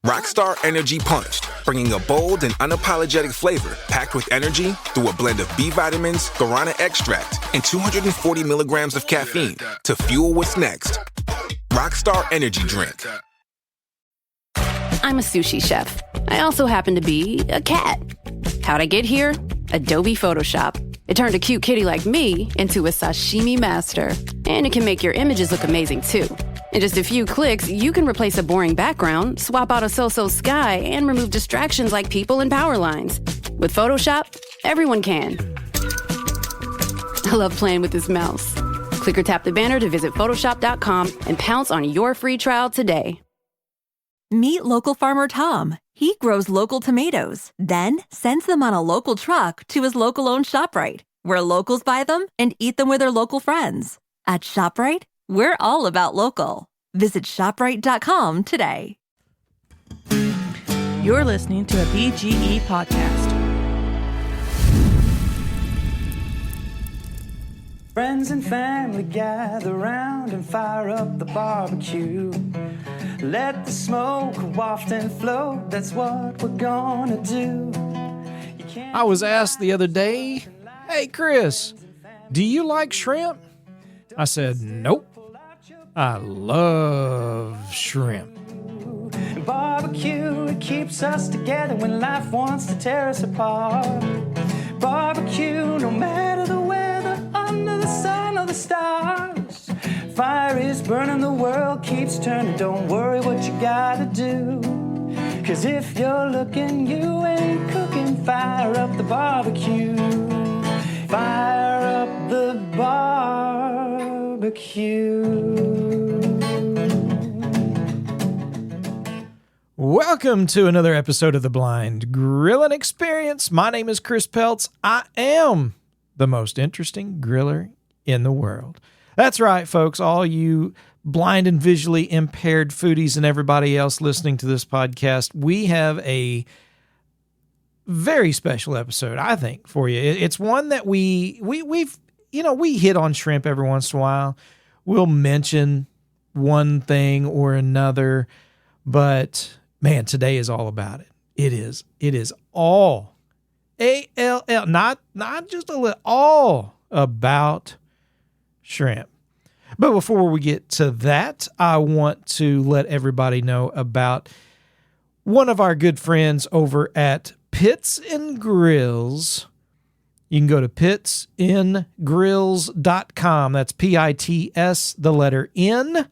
Rockstar Energy Punched, bringing a bold and unapologetic flavor packed with energy through a blend of B vitamins, guarana extract, and 240 milligrams of caffeine to fuel what's next. Rockstar Energy Drink. I'm a sushi chef. I also happen to be a cat. How'd I get here? Adobe Photoshop. It turned a cute kitty like me into a sashimi master. And it can make your images look amazing too. In just a few clicks, you can replace a boring background, swap out a so-so sky, and remove distractions like people and power lines. With Photoshop, everyone can. I love playing with this mouse. Click or tap the banner to visit Photoshop.com and pounce on your free trial today. Meet local farmer Tom. He grows local tomatoes, then sends them on a local truck to his local-owned ShopRite, where locals buy them and eat them with their local friends. At ShopRite, we're all about local. Visit ShopRite.com today. You're listening to a BGE podcast. Friends and family gather round and fire up the barbecue. Let the smoke waft and float, that's what we're gonna do. I was asked the other day, "Hey Chris, do you like shrimp?" I said, "Nope. I love shrimp." Barbecue, it keeps us together when life wants to tear us apart. Barbecue, no matter the weather, under the sun or the stars. Fire is burning, the world keeps turning. Don't worry what you gotta do. 'Cause if you're looking, you ain't cooking. Fire up the barbecue. Fire up the barbecue. Welcome to another episode of The Blind Grilling Experience. My name is Chris Peltz. I am the most interesting griller in the world. That's right, folks. All you blind and visually impaired foodies and everybody else listening to this podcast, we have a very special episode, I think, for you. It's one that we've hit on shrimp every once in a while. We'll mention one thing or another, but man, today is all about it. It is all A-L-L, not just a little, all about shrimp. But before we get to that, I want to let everybody know about one of our good friends over at Pits and Grills. You can go to pitsngrills.com. That's P-I-T-S, the letter N,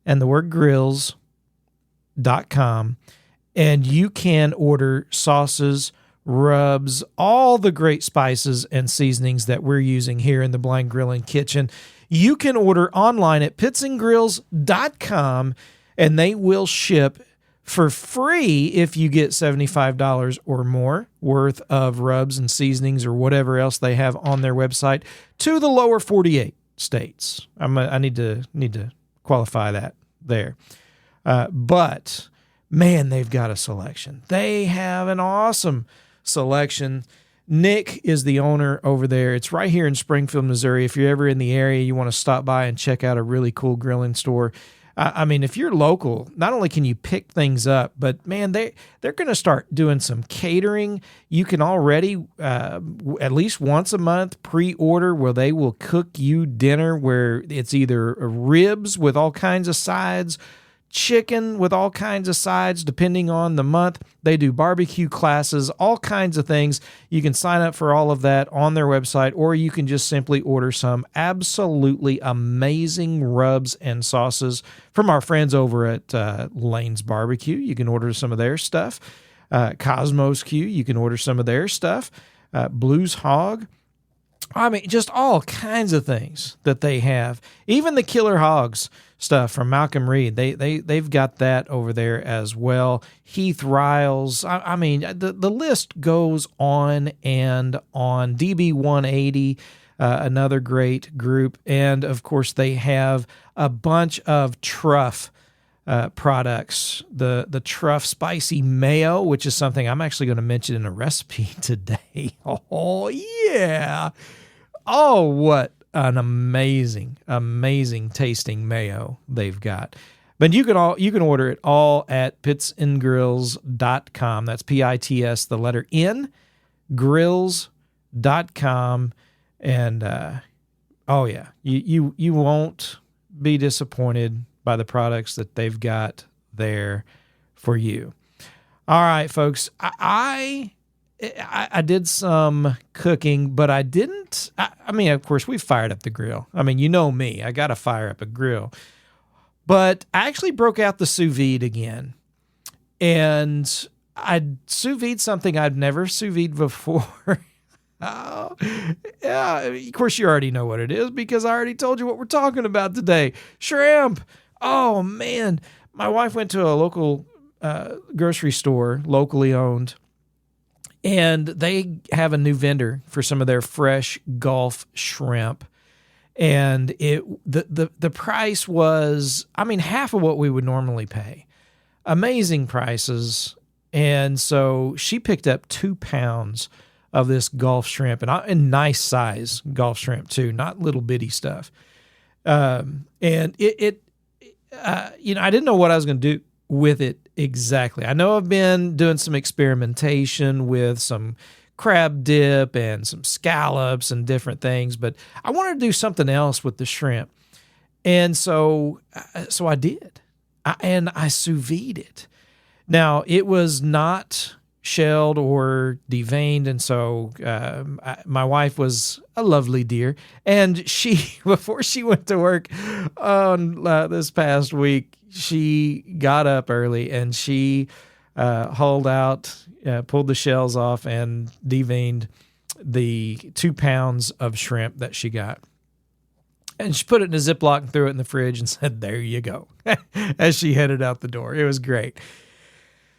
and the word grills.com. And you can order sauces, rubs, all the great spices and seasonings that we're using here in the Blind Grilling Kitchen. You can order online at pitsngrills.com, and they will ship for free if you get $75 or more worth of rubs and seasonings or whatever else they have on their website to the lower 48 states. I need to qualify that there. But man, they've got a selection. They have an awesome selection. Nick is the owner over there. It's right here in Springfield, Missouri. If you're ever in the area, you want to stop by and check out a really cool grilling store. I mean, if you're local, not only can you pick things up, but man, they're going to start doing some catering. You can already, at least once a month, pre-order where they will cook you dinner where it's either ribs with all kinds of sides, chicken with all kinds of sides, depending on the month. They do barbecue classes, all kinds of things. You can sign up for all of that on their website, or you can just simply order some absolutely amazing rubs and sauces from our friends over at Lane's Barbecue. You can order some of their stuff. Cosmos Q, you can order some of their stuff. Blues Hog. I mean, just all kinds of things that they have. Even the Killer Hogs stuff from Malcolm Reed, they've got that over there as well. Heath Riles, I mean, the list goes on and on. DB180, another great group, and of course they have a bunch of Truff products. The Truff spicy mayo, which is something I'm actually going to mention in a recipe today. Oh yeah! Oh, what an amazing tasting mayo they've got. But you can order it all at pitsandgrills.com. That's PITS, the letter N, grills.com. And oh yeah, you won't be disappointed by the products that they've got there for you. All right, folks. I did some cooking, but I didn't. I mean, of course, we fired up the grill. I mean, you know me. I got to fire up a grill. But I actually broke out the sous vide again. And I sous vide something I've never sous vide before. Oh, yeah, of course, you already know what it is because I already told you what we're talking about today. Shrimp. Oh, man. My wife went to a local grocery store, locally owned, and they have a new vendor for some of their fresh Gulf shrimp. And the price was, I mean, half of what we would normally pay. Amazing prices. And so she picked up 2 pounds of this Gulf shrimp, and nice size Gulf shrimp too, not little bitty stuff. And I didn't know what I was going to do with it exactly. I know I've been doing some experimentation with some crab dip and some scallops and different things, but I wanted to do something else with the shrimp. And so I did. I sous vide it. Now, it was not shelled or deveined, and so my wife was a lovely dear, and she, before she went to work on this past week, she got up early and she hauled out, pulled the shells off, and deveined the 2 pounds of shrimp that she got. And she put it in a Ziploc and threw it in the fridge and said, "There you go," as she headed out the door. It was great.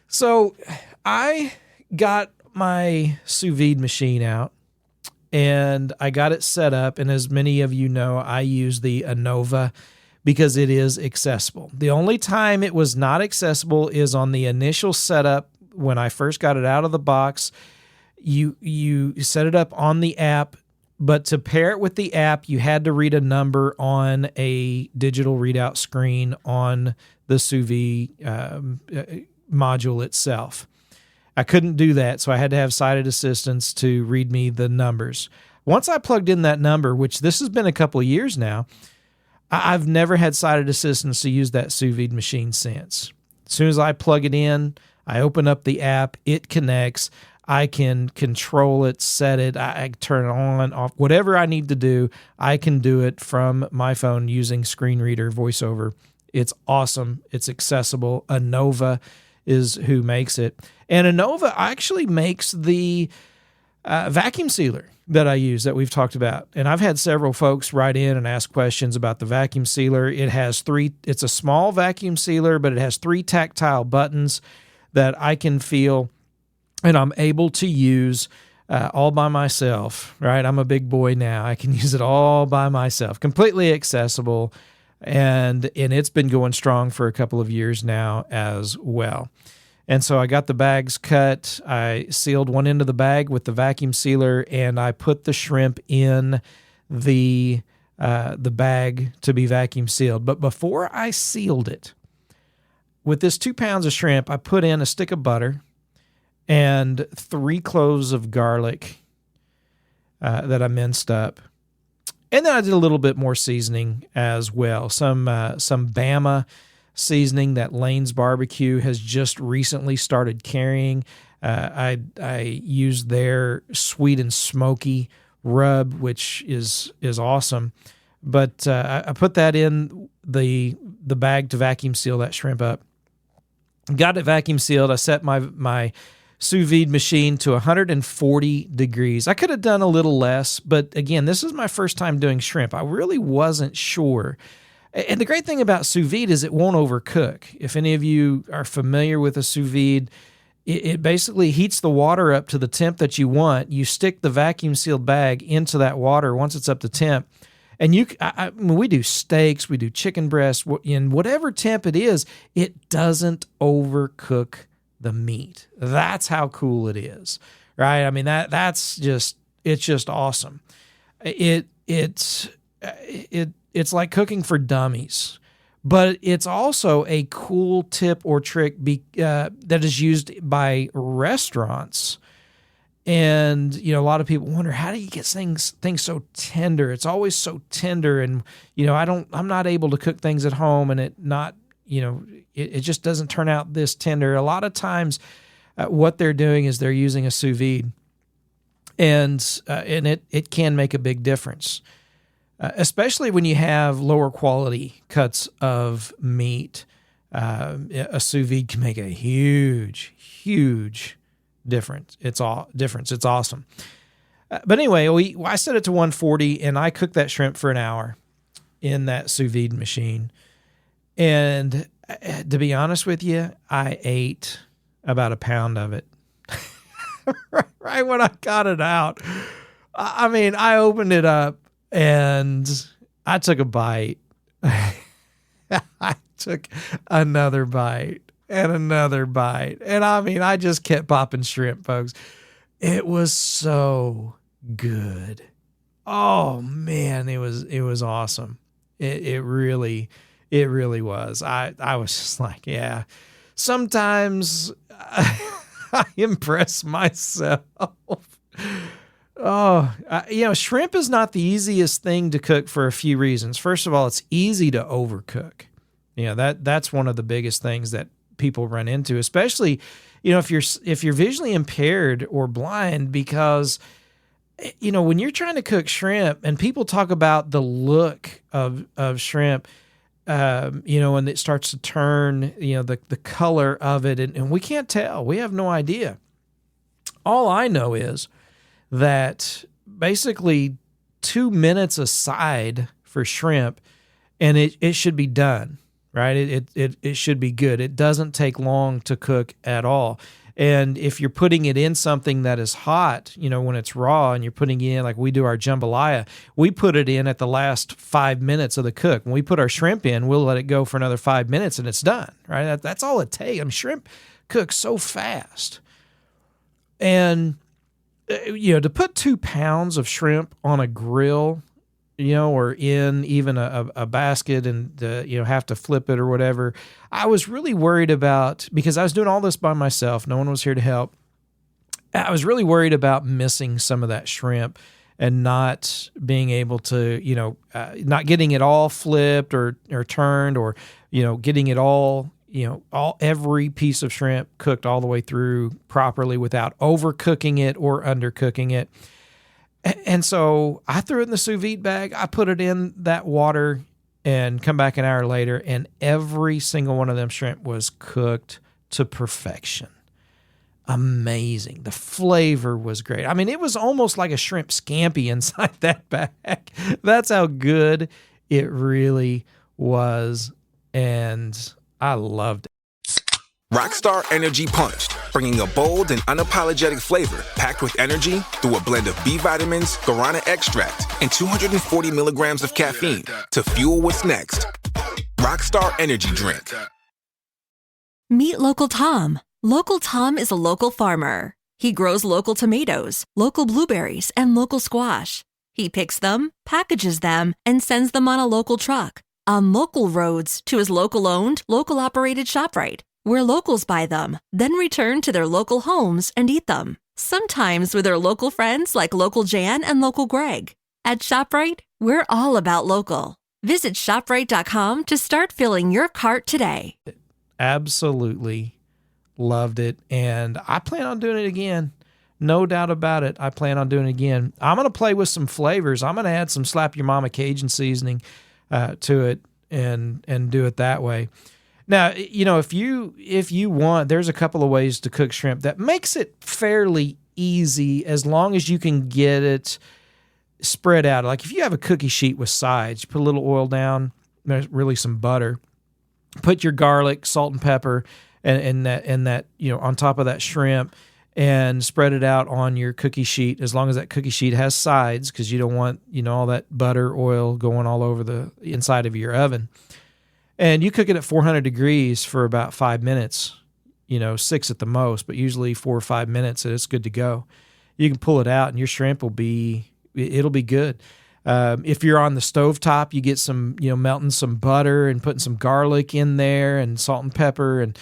So I got my sous vide machine out and I got it set up. And as many of you know, I use the Anova because it is accessible. The only time it was not accessible is on the initial setup when I first got it out of the box. You set it up on the app, but to pair it with the app, you had to read a number on a digital readout screen on the sous vide module itself. I couldn't do that, so I had to have sighted assistants to read me the numbers. Once I plugged in that number, which this has been a couple of years now, I've never had sighted assistants to use that sous vide machine since. As soon as I plug it in, I open up the app, it connects, I can control it, set it, I turn it on, off, whatever I need to do, I can do it from my phone using screen reader voiceover. It's awesome. It's accessible. Anova is who makes it. And Anova actually makes the vacuum sealer that I use that we've talked about. And I've had several folks write in and ask questions about the vacuum sealer. It's a small vacuum sealer, but it has 3 tactile buttons that I can feel and I'm able to use all by myself, right? I'm a big boy now. I can use it all by myself, completely accessible. And it's been going strong for a couple of years now as well. And so I got the bags cut. I sealed one end of the bag with the vacuum sealer, and I put the shrimp in the bag to be vacuum sealed. But before I sealed it, with this 2 pounds of shrimp, I put in a stick of butter and 3 cloves of garlic that I minced up. And then I did a little bit more seasoning as well. Some Bama seasoning that Lane's Barbecue has just recently started carrying. I used their sweet and smoky rub, which is awesome. But I put that in the bag to vacuum seal that shrimp up. Got it vacuum sealed. I set my sous vide machine to 140 degrees. I could have done a little less, but again, this is my first time doing shrimp. I really wasn't sure. And the great thing about sous vide is it won't overcook. If any of you are familiar with a sous vide, it basically heats the water up to the temp that you want. You stick the vacuum sealed bag into that water once it's up to temp. And we do steaks, we do chicken breasts, in whatever temp it is, it doesn't overcook the meat. That's how cool it is, right? I mean, it's just awesome. It's like cooking for dummies, But it's also a cool tip or trick that is used by restaurants. And, a lot of people wonder, how do you get things so tender? It's always so tender. And, I'm not able to cook things at home and it just doesn't turn out this tender. A lot of times what they're doing is they're using a sous vide, and it can make a big difference. Especially when you have lower quality cuts of meat, a sous vide can make a huge, huge difference. It's awesome. But anyway, I set it to 140, and I cooked that shrimp for an hour in that sous vide machine. And to be honest with you, I ate about a pound of it right when I got it out. I mean, I opened it up, and I took a bite. I took another bite and another bite. And I mean, I just kept popping shrimp, folks. It was so good. Oh man, it was awesome. It really was. I was just like, yeah, sometimes I impress myself. Shrimp is not the easiest thing to cook for a few reasons. First of all, it's easy to overcook. That's one of the biggest things that people run into, especially, if you're visually impaired or blind, because, when you're trying to cook shrimp and people talk about the look of shrimp, and it starts to turn, the color of it, and we can't tell. We have no idea. All I know is that basically 2 minutes aside for shrimp, and it should be done, right? It should be good. It doesn't take long to cook at all. And if you're putting it in something that is hot, when it's raw and you're putting it in, like we do our jambalaya, we put it in at the last 5 minutes of the cook. When we put our shrimp in, we'll let it go for another 5 minutes and it's done, right? That's all it takes. Shrimp cooks so fast. And to put 2 pounds of shrimp on a grill, or in even a basket and, have to flip it or whatever, I was really worried about, because I was doing all this by myself. No one was here to help. I was really worried about missing some of that shrimp and not being able to, not getting it all flipped or turned, or, getting it all, every piece of shrimp cooked all the way through properly without overcooking it or undercooking it. And so I threw it in the sous vide bag. I put it in that water and come back an hour later, and every single one of them shrimp was cooked to perfection. Amazing. The flavor was great. I mean, it was almost like a shrimp scampi inside that bag. That's how good it really was. And I loved it. Rockstar Energy Punched, bringing a bold and unapologetic flavor packed with energy through a blend of B vitamins, guarana extract, and 240 milligrams of caffeine to fuel what's next. Rockstar Energy Drink. Meet Local Tom. Local Tom is a local farmer. He grows local tomatoes, local blueberries, and local squash. He picks them, packages them, and sends them on a local truck, on local roads to his local-owned, local-operated ShopRite, where locals buy them, then return to their local homes and eat them, sometimes with their local friends like Local Jan and Local Greg. At ShopRite, we're all about local. Visit ShopRite.com to start filling your cart today. Absolutely loved it, and I plan on doing it again. No doubt about it. I plan on doing it again. I'm going to play with some flavors. I'm going to add some Slap Your Mama Cajun seasoning to it and do it that way. Now, if you want, there's a couple of ways to cook shrimp that makes it fairly easy as long as you can get it spread out. Like if you have a cookie sheet with sides, you put a little oil down, really some butter, put your garlic, salt and pepper, and that on top of that shrimp, and spread it out on your cookie sheet, as long as that cookie sheet has sides, because you don't want all that butter, oil going all over the inside of your oven. And you cook it at 400 degrees for about 5 minutes, 6 at the most, but usually 4 or 5 minutes, and it's good to go. You can pull it out, and your shrimp it'll be good. If you're on the stovetop, you get some, melting some butter and putting some garlic in there and salt and pepper and,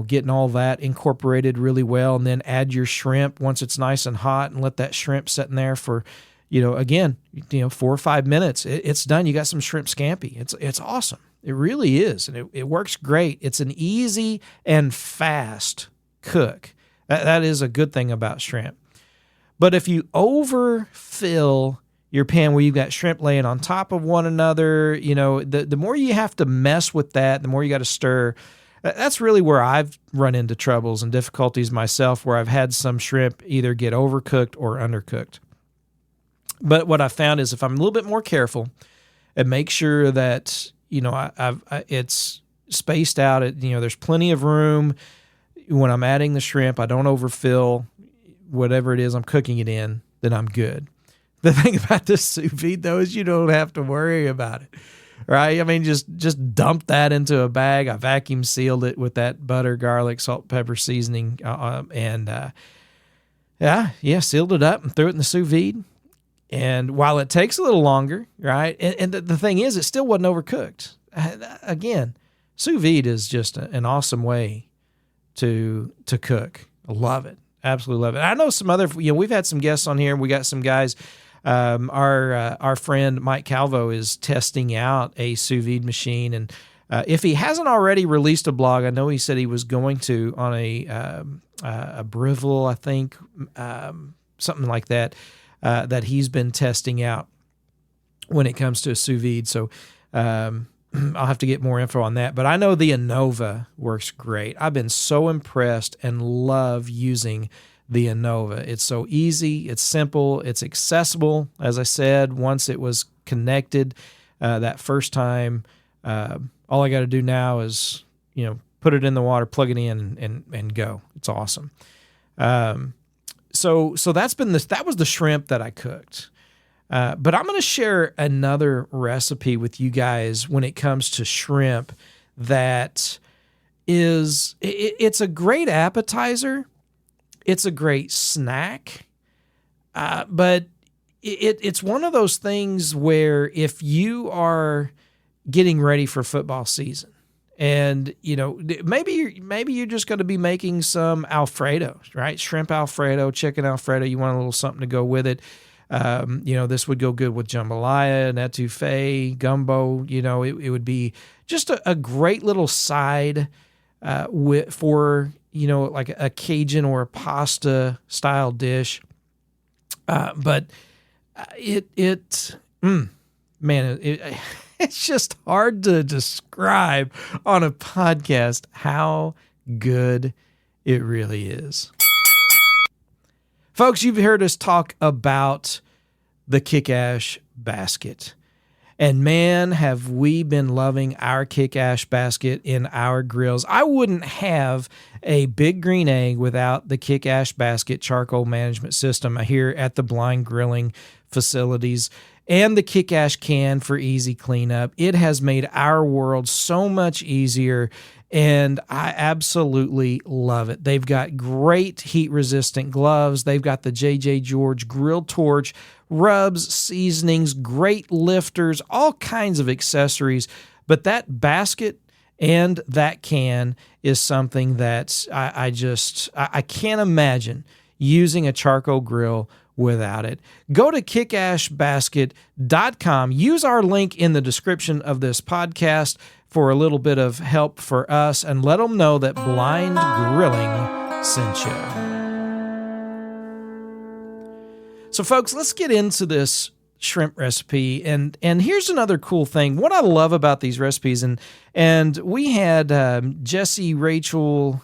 getting all that incorporated really well. And then add your shrimp once it's nice and hot and let that shrimp sit in there for, 4 or 5 minutes. It's done. You got some shrimp scampi. It's awesome. It really is. And it works great. It's an easy and fast cook. That is a good thing about shrimp. But if you overfill your pan where you've got shrimp laying on top of one another, the more you have to mess with that, the more you got to stir. That's really where I've run into troubles and difficulties myself, where I've had some shrimp either get overcooked or undercooked. But what I found is if I'm a little bit more careful and make sure that, it's spaced out, there's plenty of room when I'm adding the shrimp, I don't overfill whatever it is I'm cooking it in, then I'm good. The thing about this sous vide, though, is you don't have to worry about it, right? I mean, just dump that into a bag. I vacuum sealed it with that butter, garlic, salt, pepper seasoning, sealed it up and threw it in the sous vide. And while it takes a little longer, right, and the thing is, it still wasn't overcooked. Again, sous vide is just an awesome way to cook. I love it. Absolutely love it. I know some other, we've had some guests on here. We got some guys. Our friend Mike Calvo is testing out a sous vide machine, and if he hasn't already released a blog, I know he said he was going to on a Breville, I think, something like that, that he's been testing out when it comes to a sous vide. So I'll have to get more info on that. But I know the Innova works great. I've been so impressed and love using the Innova. It's so easy. It's simple. It's accessible. As I said, once it was connected that first time, all I got to do now is, put it in the water, plug it in, and go. It's awesome. So that was the shrimp that I cooked. But I'm going to share another recipe with you guys when it comes to shrimp that is, it's a great appetizer. It's a great snack. But it's one of those things where if you are getting ready for football season and, maybe you're just going to be making some Alfredo, right? Shrimp Alfredo, chicken Alfredo. You want a little something to go with it. This would go good with jambalaya and etouffee, gumbo. It would be just a great little side for like a Cajun or a pasta style dish. But it's just hard to describe on a podcast how good it really is. Folks, you've heard us talk about the Kick-Ash basket. And man, have we been loving our Kick-Ash basket in our grills. I wouldn't have a Big Green Egg without the Kick-Ash basket charcoal management system here at the Blind Grilling facilities and the Kick-Ash can for easy cleanup. It has made our world so much easier, and I absolutely love it. They've got great heat-resistant gloves. They've got the J.J. George grill torch, rubs, seasonings, great lifters, all kinds of accessories. But that basket and that can is something that I can't imagine using a charcoal grill without it. Go to kickashbasket.com. Use our link in the description of this podcast for a little bit of help for us, and let them know that Blind Grilling sent you. So folks, let's get into this shrimp recipe. And here's another cool thing. What I love about these recipes, and we had Jesse Rachel,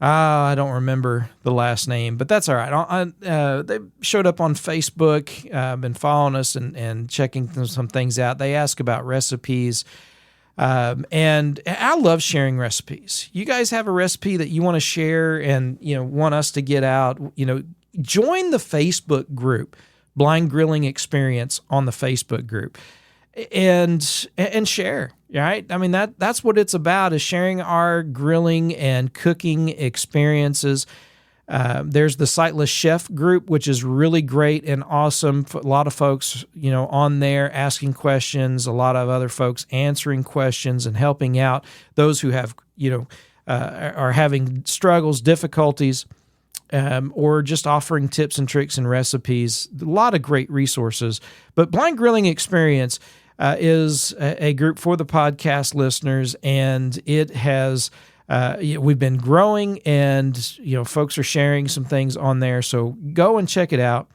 I don't remember the last name, but that's all right. They showed up on Facebook, been following us and checking some things out. They ask about recipes. And I love sharing recipes. You guys have a recipe that you want to share and, want us to get out, join the Facebook group, Blind Grilling Experience on the Facebook group and share, right? I mean, that's what it's about, is sharing our grilling and cooking experiences. There's the Sightless Chef group, which is really great and awesome. A lot of folks, on there asking questions, a lot of other folks answering questions and helping out those who have, are having struggles, difficulties, or just offering tips and tricks and recipes. A lot of great resources. But Blind Grilling Experience is a group for the podcast listeners, and it has we've been growing, and folks are sharing some things on there. So go and check it out.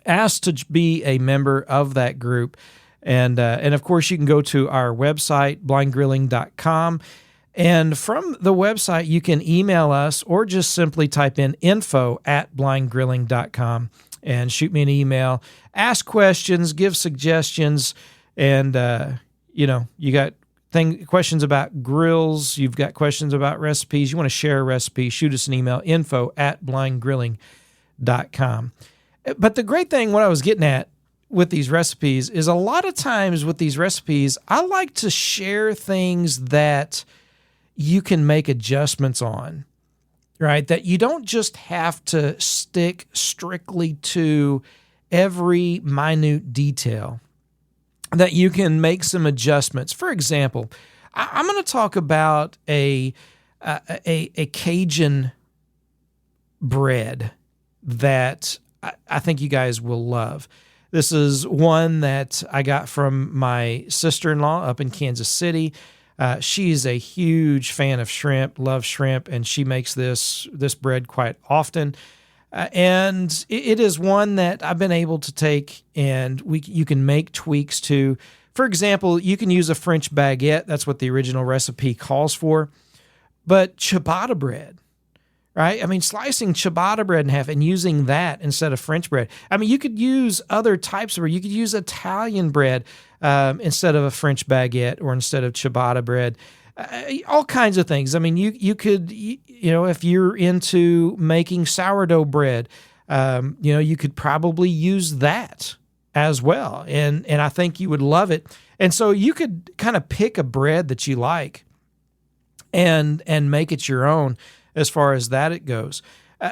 Ask to be a member of that group, and of course you can go to our website blindgrilling.com. And from the website, you can email us or just simply type in info@blindgrilling.com and shoot me an email. Ask questions, give suggestions, and, you got questions about grills. You've got questions about recipes. You want to share a recipe, shoot us an email, info@blindgrilling.com. But the great thing, what I was getting at with these recipes is a lot of times with these recipes, I like to share things that you can make adjustments on, right? That you don't just have to stick strictly to every minute detail, that you can make some adjustments. For example, I'm going to talk about a Cajun bread that I think you guys will love. This is one that I got from my sister-in-law up in Kansas City. She's a huge fan of shrimp, loves shrimp, and she makes this bread quite often. And it is one that I've been able to take, and you can make tweaks to. For example, you can use a French baguette. That's what the original recipe calls for. But ciabatta bread, right? I mean, slicing ciabatta bread in half and using that instead of French bread. I mean, you could use other types of bread. You could use Italian bread instead of a French baguette or instead of ciabatta bread. All kinds of things. I mean, you could, if you're into making sourdough bread, you could probably use that as well. And I think you would love it. And so you could kind of pick a bread that you like and make it your own as far as that it goes.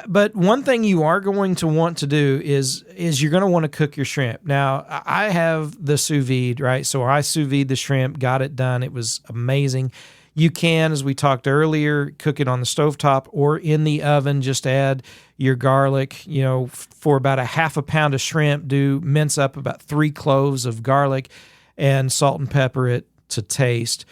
But one thing you are going to want to do is you're going to want to cook your shrimp. Now, I have the sous vide, right? So I sous vide the shrimp, got it done. It was amazing. You can, as we talked earlier, cook it on the stovetop or in the oven. Just add your garlic, for about a half a pound of shrimp, mince up about 3 cloves of garlic and salt and pepper it to taste.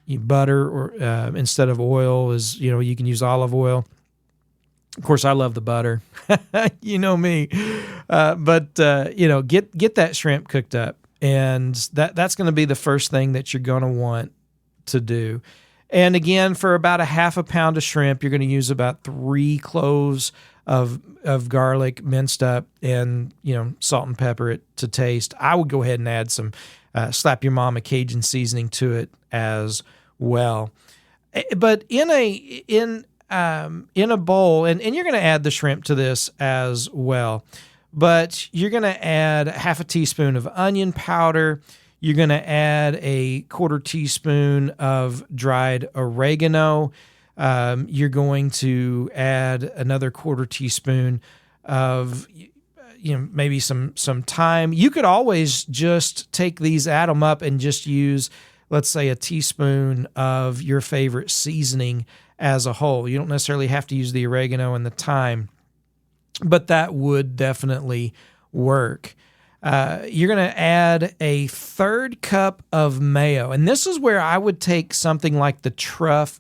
You butter or instead of oil is, you can use olive oil. Of course, I love the butter. You know me. But get that shrimp cooked up. And that's going to be the first thing that you're going to want to do. And again, for about a half a pound of shrimp, you're going to use about 3 cloves of garlic minced up and, salt and pepper it to taste. I would go ahead and add some slap your mama Cajun seasoning to it as well. But in a bowl, and you're going to add the shrimp to this as well, but you're going to add half a teaspoon of onion powder. You're going to add a 1/4 teaspoon of dried oregano. You're going to add another 1/4 teaspoon of maybe some thyme. You could always just take these, add them up, and just use, let's say, a teaspoon of your favorite seasoning as a whole. You don't necessarily have to use the oregano and the thyme, but that would definitely work. You're going to add a 1/3 cup of mayo. And this is where I would take something like the Truff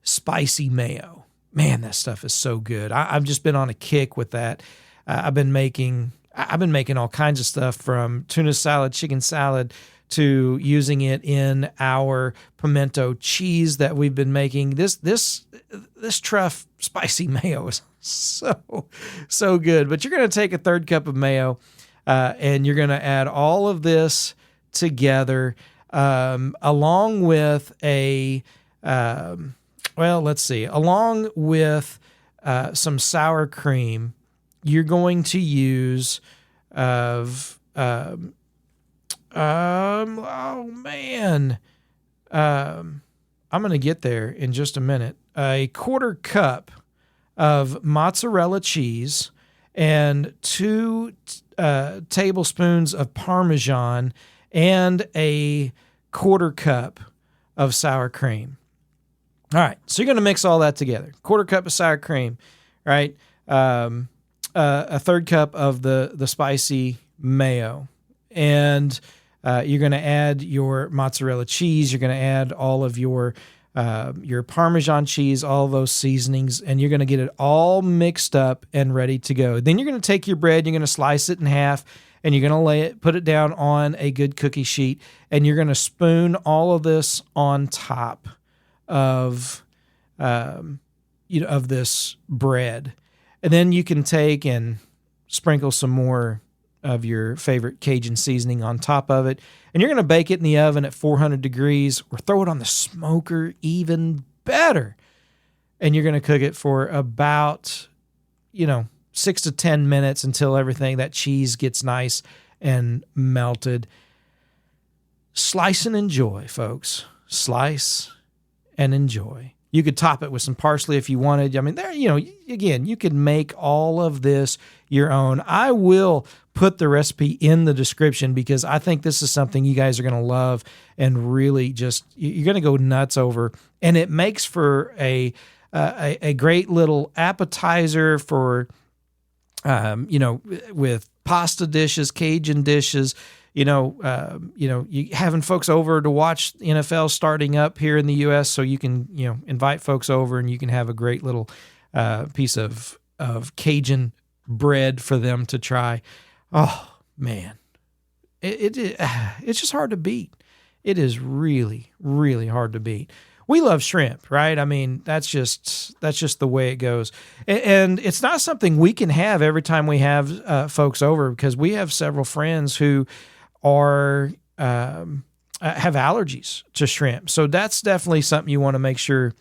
spicy mayo. Man, that stuff is so good. I've just been on a kick with that. I've been making all kinds of stuff, from tuna salad, chicken salad, to using it in our pimento cheese that we've been making. This Truff spicy mayo is so good. But you're going to take a 1/3 cup of mayo, and you're going to add all of this together, along with along with some sour cream. You're going to use I'm going to get there in just a minute. A quarter cup of mozzarella cheese and 2 tablespoons of Parmesan and a quarter cup of sour cream. All right, so you're going to mix all that together. Quarter cup of sour cream, right? A third cup of the spicy mayo. And you're going to add your mozzarella cheese. You're going to add all of your Parmesan cheese, all those seasonings, and you're going to get it all mixed up and ready to go. Then you're going to take your bread, you're going to slice it in half, and you're going to put it down on a good cookie sheet, and you're going to spoon all of this on top of of this bread. And then you can take and sprinkle some more of your favorite Cajun seasoning on top of it. And you're going to bake it in the oven at 400 degrees or throw it on the smoker, even better. And you're going to cook it for about, 6 to 10 minutes until that cheese gets nice and melted. Slice and enjoy, folks. Slice and enjoy. You could top it with some parsley if you wanted. I mean, again, you could make all of this your own. I will put the recipe in the description because I think this is something you guys are going to love and really you're going to go nuts over. And it makes for a great little appetizer for, with pasta dishes, Cajun dishes. You having folks over to watch the NFL starting up here in the U.S. so you can, invite folks over and you can have a great little piece of Cajun bread for them to try. Oh, man. It's just hard to beat. It is really, really hard to beat. We love shrimp, right? I mean, that's just the way it goes. And it's not something we can have every time we have folks over because we have several friends who have allergies to shrimp. So that's definitely something you want to make sure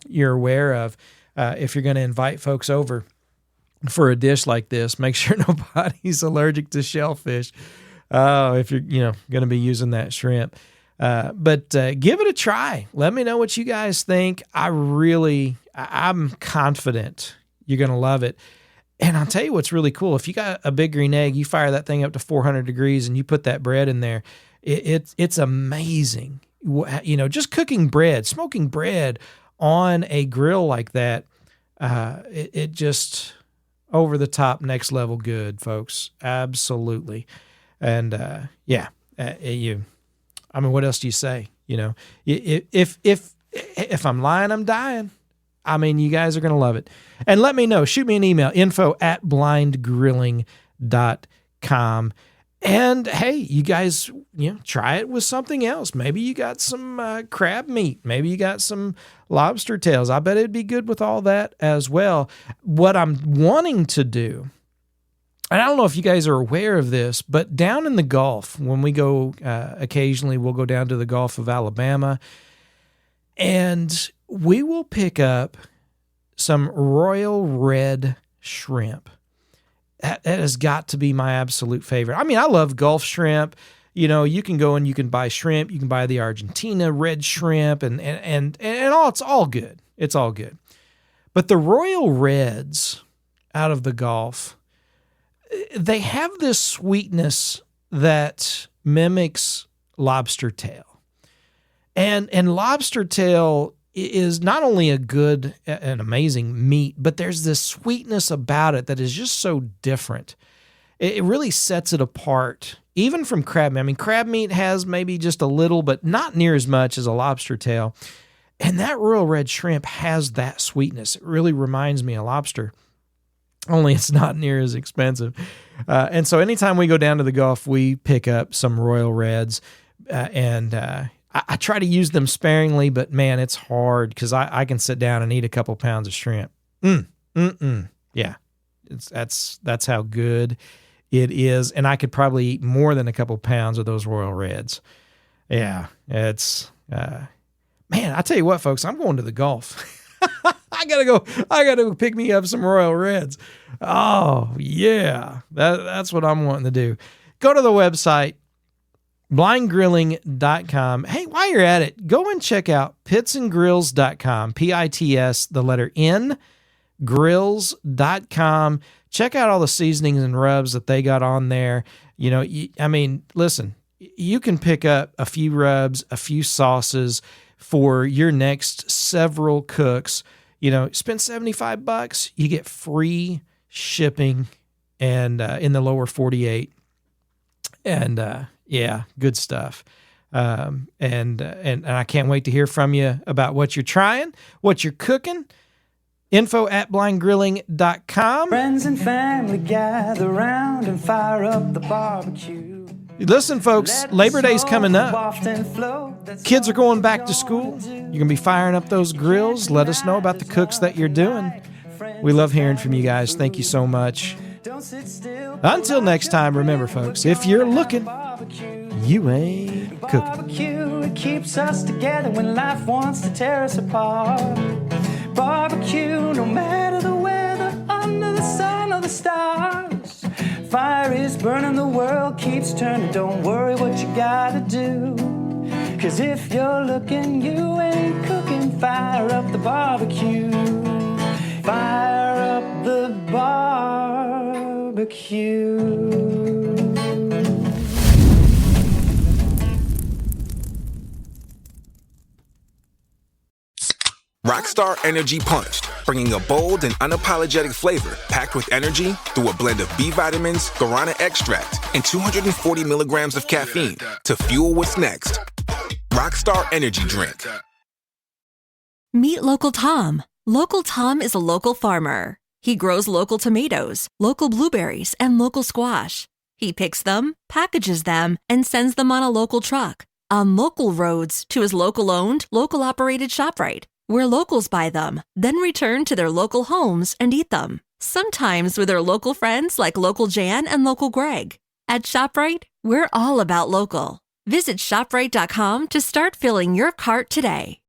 you're aware of if you're going to invite folks over for a dish like this. Make sure nobody's allergic to shellfish if you're going to be using that shrimp. But give it a try. Let me know what you guys think. I'm confident you're going to love it. And I'll tell you what's really cool. If you got a big green egg, you fire that thing up to 400 degrees and you put that bread in there. It's amazing. Just cooking bread, smoking bread on a grill like that. It just over the top, next level good, folks. Absolutely. And what else do you say? If I'm lying, I'm dying. I mean, you guys are going to love it. And let me know. Shoot me an email, info@blindgrilling.com. And hey, you guys, try it with something else. Maybe you got some crab meat. Maybe you got some lobster tails. I bet it'd be good with all that as well. What I'm wanting to do, and I don't know if you guys are aware of this, but down in the Gulf, when we go occasionally, we'll go down to the Gulf of Alabama, and we will pick up some royal red shrimp. That has got to be my absolute favorite. I mean, I love Gulf shrimp. You can go and you can buy shrimp. You can buy the Argentina red shrimp and all. It's all good. It's all good. But the royal reds out of the Gulf, they have this sweetness that mimics lobster tail. And lobster tail is not only a good and amazing meat, but there's this sweetness about it that is just so different. It really sets it apart, even from crab meat. I mean, crab meat has maybe just a little, but not near as much as a lobster tail. And that royal red shrimp has that sweetness. It really reminds me of lobster, only it's not near as expensive. And so anytime we go down to the Gulf, we pick up some royal reds and I try to use them sparingly, but man, it's hard because I can sit down and eat a couple pounds of shrimp. Yeah, that's how good it is, and I could probably eat more than a couple pounds of those royal reds. Yeah, it's man. I tell you what, folks, I'm going to the Gulf. I gotta go pick me up some royal reds. Oh yeah, that's what I'm wanting to do. Go to the website blindgrilling.com. Hey, while you're at it, go and check out pitsandgrills.com, P-I-T-S, the letter N, grills.com. Check out all the seasonings and rubs that they got on there. You know, listen, you can pick up a few rubs, a few sauces for your next several cooks. You know, spend $75, you get free shipping and in the lower 48. And yeah, good stuff. And I can't wait to hear from you about what you're trying, what you're cooking. info@blindgrilling.com. Friends and family gather round and fire up the barbecue. Listen, folks, Labor Day's coming up. Kids are going back to school. You're going to be firing up those grills. Let us know about the cooks that you're doing. We love hearing from you guys. Thank you so much. Until next time, remember, folks, if you're looking, you ain't cooking. Barbecue, it keeps us together when life wants to tear us apart. Barbecue, no matter the weather, under the sun or the stars. Fire is burning, the world keeps turning. Don't worry what you gotta do. 'Cause if you're looking, you ain't cooking. Fire up the barbecue. Fire up the barbecue. Rockstar Energy Punched, bringing a bold and unapologetic flavor packed with energy through a blend of B vitamins, guarana extract, and 240 milligrams of caffeine to fuel what's next. Rockstar Energy Drink. Meet Local Tom. Local Tom is a local farmer. He grows local tomatoes, local blueberries, and local squash. He picks them, packages them, and sends them on a local truck, on local roads to his local-owned, local-operated ShopRite, where locals buy them, then return to their local homes and eat them, sometimes with their local friends like Local Jan and Local Greg. At ShopRite, we're all about local. Visit ShopRite.com to start filling your cart today.